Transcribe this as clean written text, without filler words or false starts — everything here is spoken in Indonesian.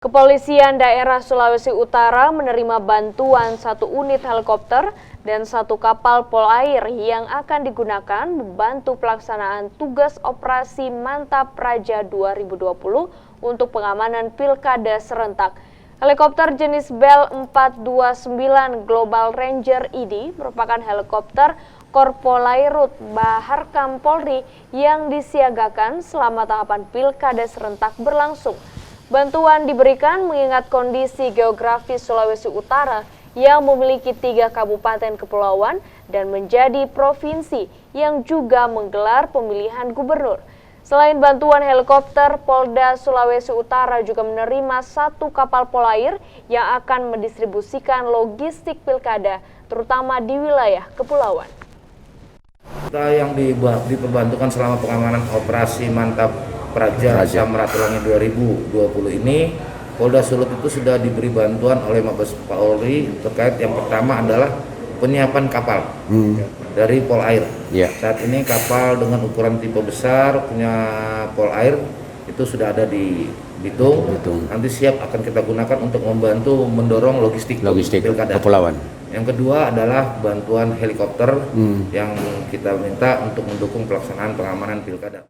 Kepolisian daerah Sulawesi Utara menerima bantuan 1 unit helikopter dan 1 kapal polair yang akan digunakan membantu pelaksanaan tugas operasi Mantap Praja 2020 untuk pengamanan pilkada serentak. Helikopter jenis Bell 429 Global Ranger ini merupakan helikopter Korpolairut Baharkam Polri yang disiagakan selama tahapan pilkada serentak berlangsung. Bantuan diberikan mengingat kondisi geografis Sulawesi Utara yang memiliki 3 kabupaten kepulauan dan menjadi provinsi yang juga menggelar pemilihan gubernur. Selain bantuan helikopter, Polda Sulawesi Utara juga menerima 1 kapal polair yang akan mendistribusikan logistik pilkada, terutama di wilayah kepulauan. Kita yang diperbantukan selama pengamanan operasi Mantap Praja Samratulangi 2020 ini, Polda Sulut itu sudah diberi bantuan oleh Mabes Polri terkait yang pertama adalah penyiapan kapal dari Polair. Saat ini kapal dengan ukuran tipe besar punya Polair itu sudah ada di Bitung. Nanti siap akan kita gunakan untuk membantu mendorong logistik pilkada. Kepulauan. Yang kedua adalah bantuan helikopter yang kita minta untuk mendukung pelaksanaan pengamanan pilkada.